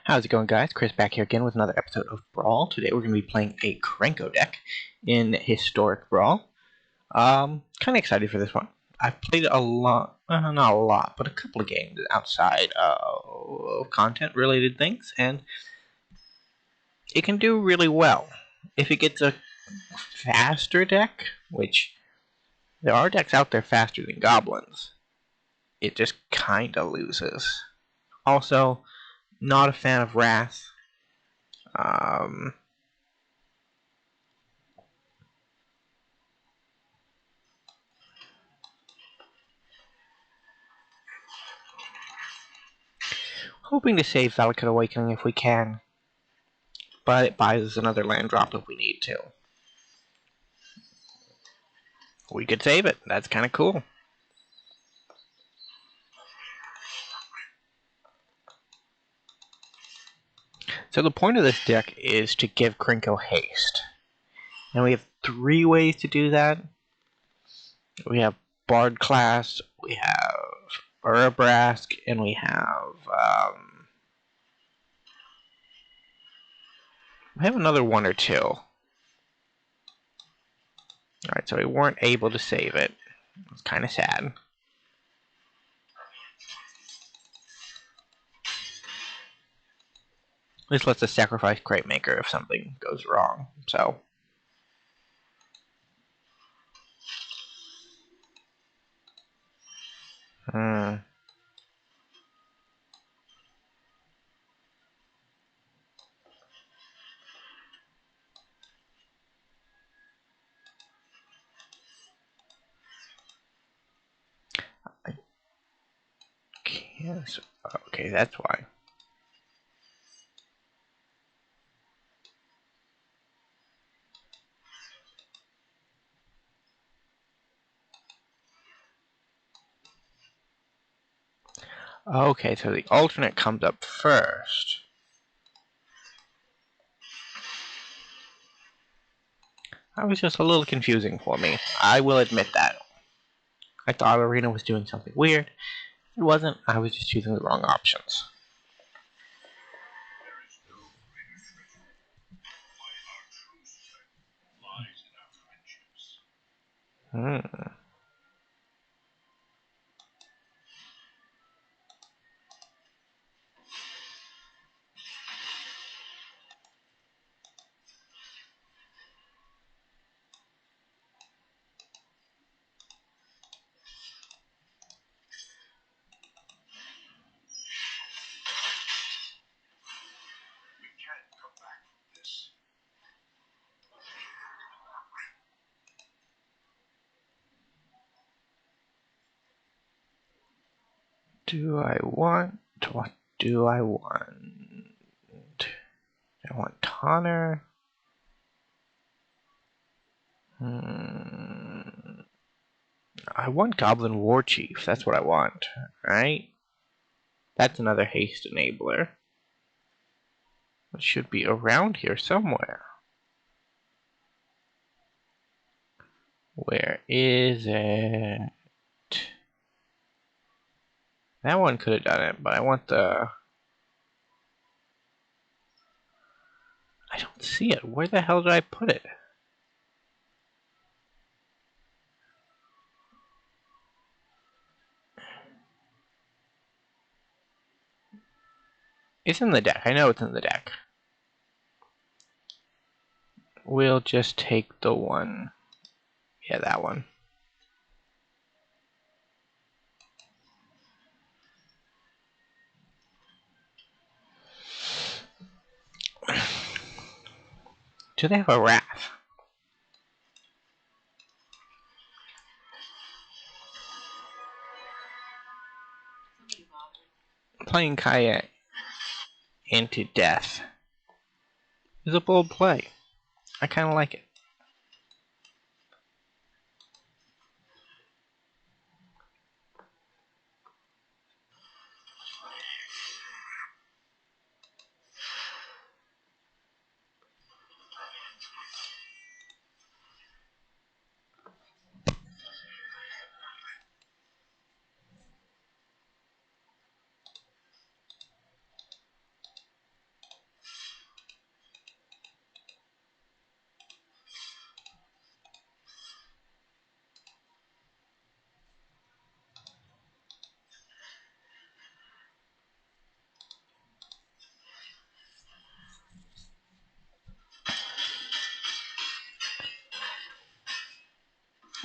How's it going, guys? Chris back here again with another episode of Brawl. Today we're going to be playing a Krenko deck in Historic Brawl. Kind of excited for this one. I've played a lot, not a lot, but a couple of games outside of content-related things, and it can do really well. If it gets a faster deck, which there are decks out there faster than Goblins, it just kind of loses. Also, not a fan of Wrath. Hoping to save Valakut Awakening if we can, but it buys us another land drop if we need to. We could save it. That's kind of cool. So the point of this deck is to give Krenko haste. And we have 3 ways to do that. We have Bard class, we have Urabrask, and we have another 1 or 2. Alright, so we weren't able to save it. It's kind of sad. This lets us sacrifice Crate Maker if something goes wrong, so. Yes. Okay, that's why. Okay, so the alternate comes up first. That was just a little confusing for me. I will admit that. I thought Arena was doing something weird. It wasn't. I was just choosing the wrong options. What do I want? I want Tonner. I want Goblin War Chief. That's what I want, right? That's another haste enabler. It should be around here somewhere. Where is it? That one could have done it, but I want the... I don't see it. Where the hell did I put it? It's in the deck. I know it's in the deck. We'll just take the one. Yeah, that one. Do they have a Wrath? Playing Kaya into death is a bold play. I kind of like it.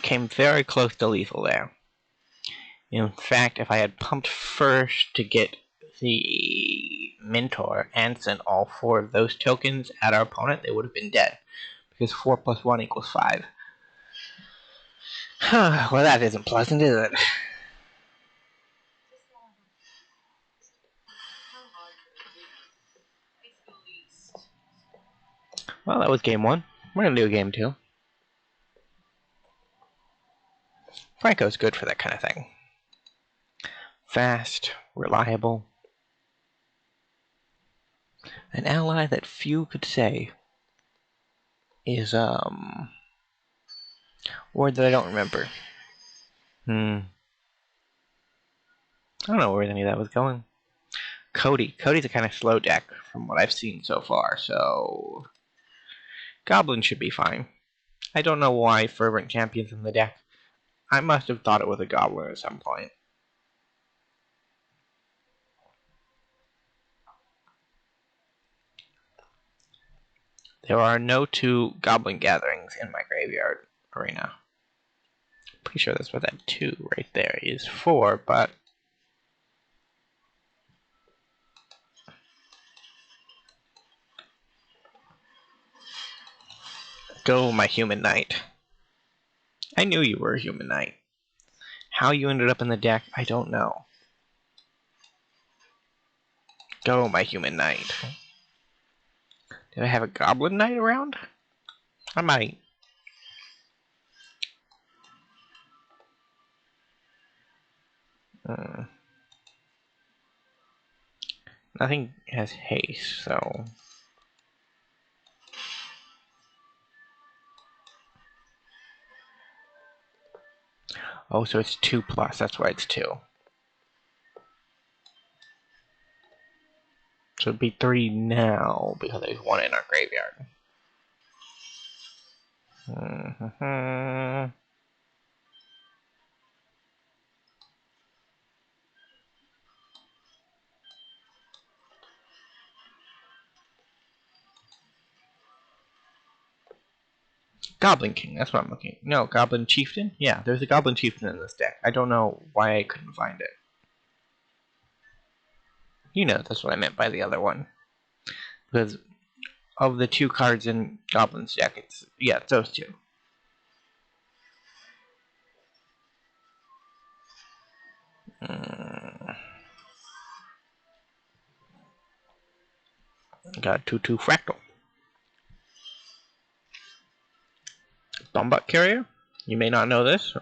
came very close to lethal there. In fact, if I had pumped first to get the Mentor and sent all 4 of those tokens at our opponent, they would have been dead. Because 4 plus 1 equals 5. Well, that isn't pleasant, is it? Well, that was game 1. We're going to do game 2. Franco's good for that kind of thing. Fast, reliable. An ally that few could say is, word that I don't remember. I don't know where any of that was going. Cody. Cody's a kind of slow deck from what I've seen so far, so Goblins should be fine. I don't know why Fervent Champion's in the deck. I must have thought it was a Goblin at some point. There are no 2 Goblin gatherings in my graveyard arena. Pretty sure that's what that 2 right there is for, but go, my human knight. I knew you were a human knight. How you ended up in the deck, I don't know. Go, my human knight. Did I have a goblin knight around? I might. Nothing has haste, so... Oh, so it's 2 plus, that's why it's 2. So it'd be 3 now, because there's 1 in our graveyard. Goblin King, that's what I'm looking at. No, Goblin Chieftain? Yeah, there's a Goblin Chieftain in this deck. I don't know why I couldn't find it. You know, that's what I meant by the other one. Because of the 2 cards in Goblin's deck, it's those 2. Got 2/2 Fractal. Bombot Carrier? You may not know this.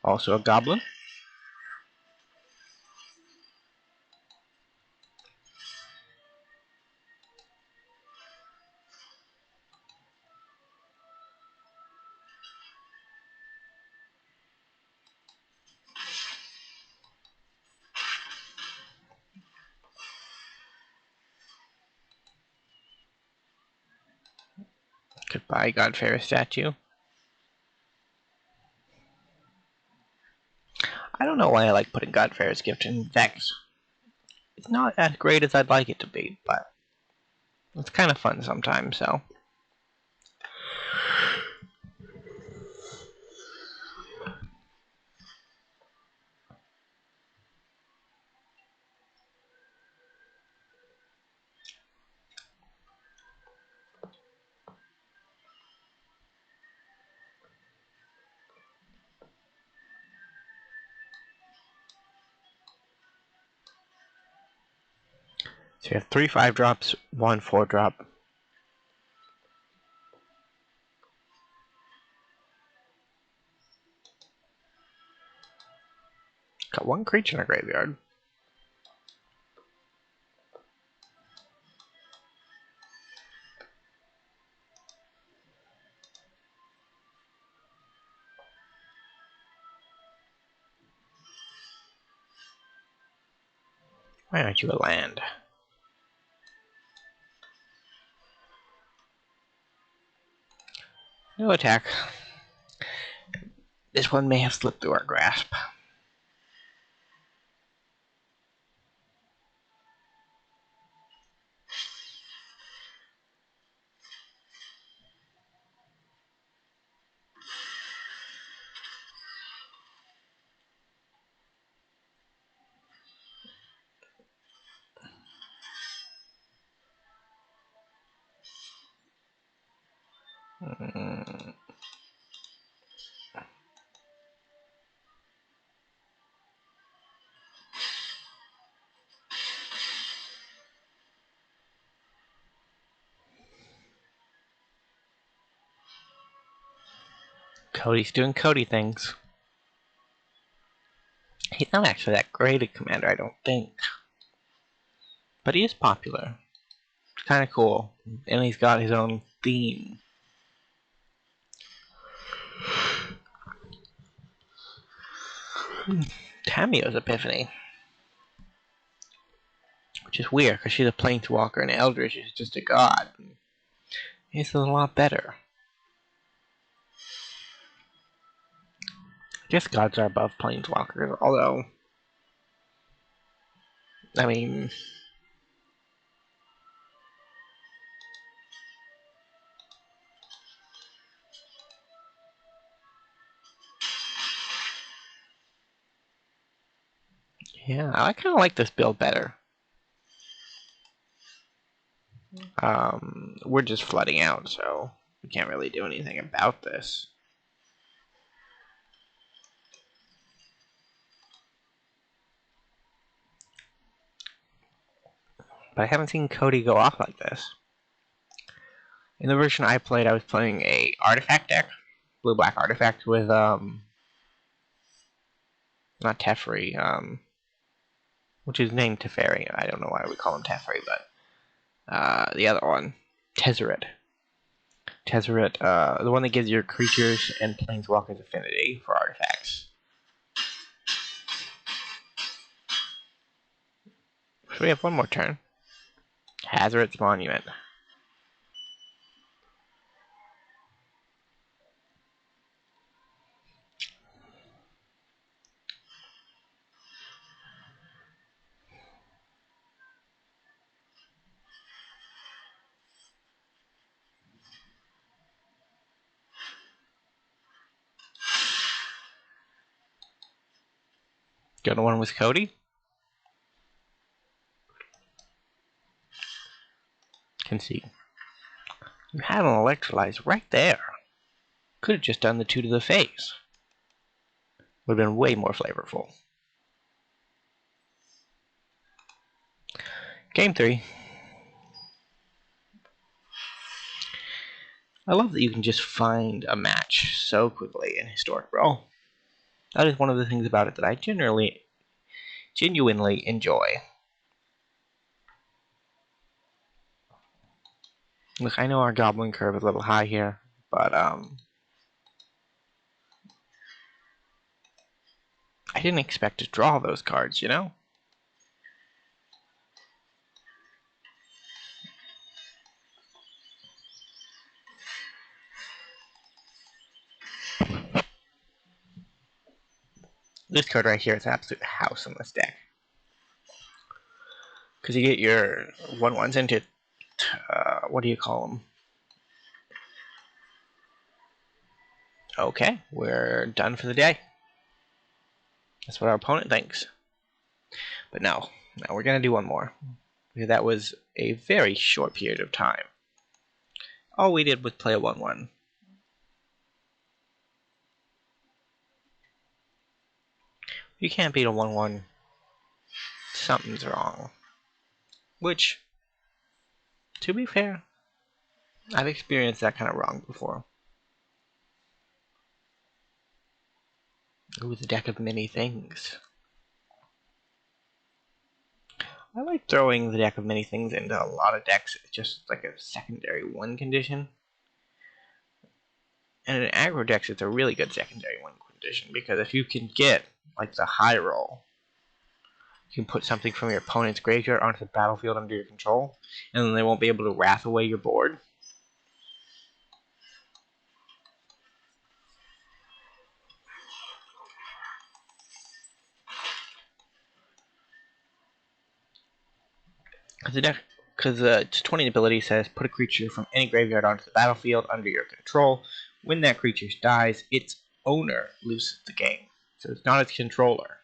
Also a Goblin. Goodbye, Godfair statue. I don't know why I like putting Godfair's gift in decks. It's not as great as I'd like it to be, but it's kind of fun sometimes, so. So you have 3 5-drops, 1 4-drop. Got 1 creature in our graveyard. Why aren't you a land? No attack. This one may have slipped through our grasp. Cody's doing Cody things. He's not actually that great a commander, I don't think. But he is popular. It's kind of cool. And he's got his own theme. Tammio's Epiphany. Which is weird, because she's a Planeswalker and Eldritch is just a god. He's a lot better. I guess gods are above Planeswalkers, although... I mean... yeah, I kind of like this build better. We're just flooding out, so we can't really do anything about this. But I haven't seen Cody go off like this. In the version I played, I was playing a artifact deck, blue-black artifact with not Teferi, which is named Teferi. I don't know why we call him Teferi, but the other one, Tezzeret. Tezzeret, the one that gives your creatures and planeswalkers affinity for artifacts. So we have one more turn. Hazard's Monument. Go to one with Cody. Can see. You had an Electrolyze right there. Could have just done the 2 to the face. Would have been way more flavorful. Game 3. I love that you can just find a match so quickly in Historic Brawl. That is one of the things about it that I genuinely enjoy. Look, I know our Goblin curve is a little high here, but I didn't expect to draw those cards, you know? This card right here is an absolute house in this deck. Because you get your 1/1s into, what do you call them? Okay, we're done for the day. That's what our opponent thinks. But no, we're going to do one more. Because that was a very short period of time. All we did was play a 1/1. You can't beat a 1/1. Something's wrong. Which, to be fair, I've experienced that kind of wrong before. Ooh, the deck of many things. I like throwing the deck of many things into a lot of decks, just like a secondary 1 condition. And in aggro decks, it's a really good secondary 1 condition, because if you can get, like, the high roll, you can put something from your opponent's graveyard onto the battlefield under your control, and then they won't be able to wrath away your board. Because the 20 ability says, put a creature from any graveyard onto the battlefield under your control. When that creature dies, its owner loses the game. So it's not its controller.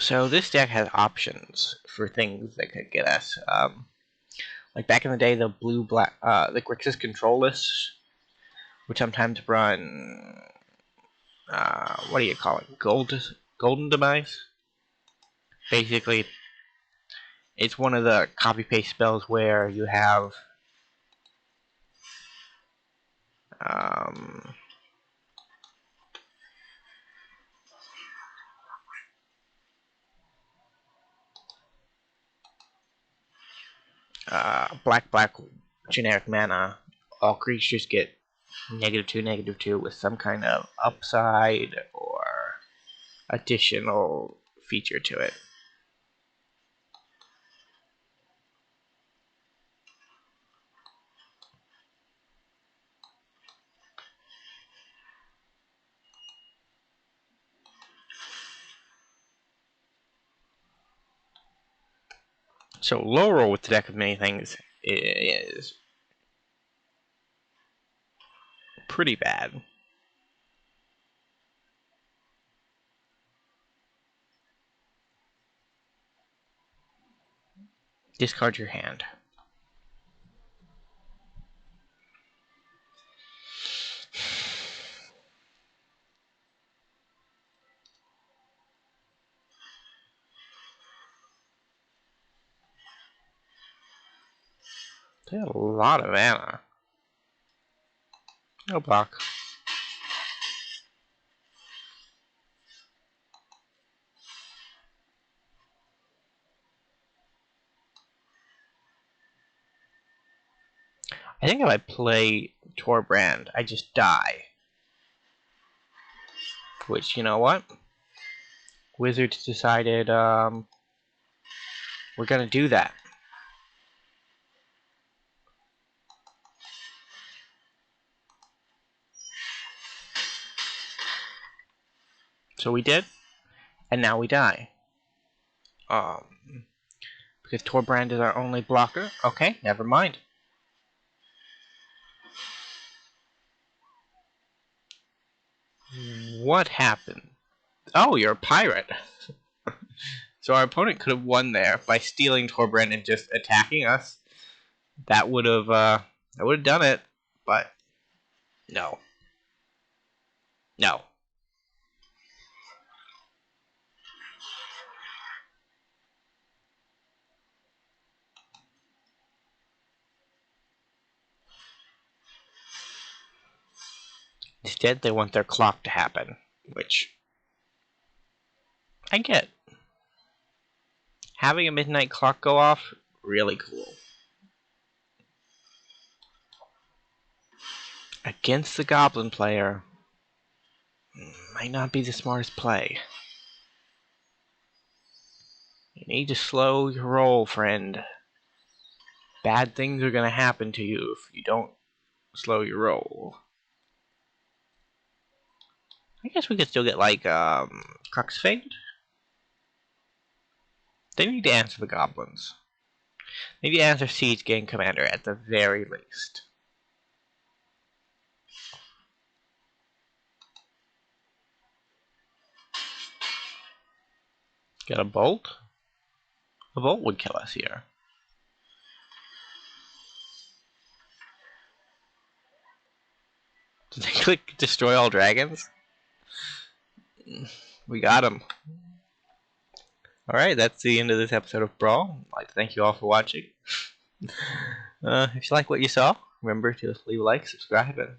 So this deck has options for things that could get us. Like back in the day, the the Grixis control lists would sometimes run, what do you call it? Golden Demise? Basically, it's one of the copy-paste spells where you have, black generic mana. All creatures get -2/-2 with some kind of upside or additional feature to it. So low roll with the deck of many things is pretty bad. Discard your hand. They have a lot of mana. No block. I think if I play Torbrand, I just die. Which, you know what? Wizards decided, we're gonna do that. So we did, and now we die. Because Torbrand is our only blocker. Okay, never mind. What happened? Oh, you're a pirate. So our opponent could have won there by stealing Torbrand and just attacking us. That would have done it, but no. No. Instead, they want their clock to happen, which I get. Having a midnight clock go off, really cool. Against the Goblin player, might not be the smartest play. You need to slow your roll, friend. Bad things are gonna happen to you if you don't slow your roll. I guess we could still get, like, Crux Fade? They need to answer the Goblins. They need to answer Siege Gang Commander at the very least. Get a Bolt? A Bolt would kill us here. Did they click Destroy All Dragons? We got him. Alright, that's the end of this episode of Brawl. I'd like to thank you all for watching. If you like what you saw, remember to leave a like, subscribe, and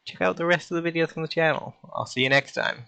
check out the rest of the videos on the channel. I'll see you next time.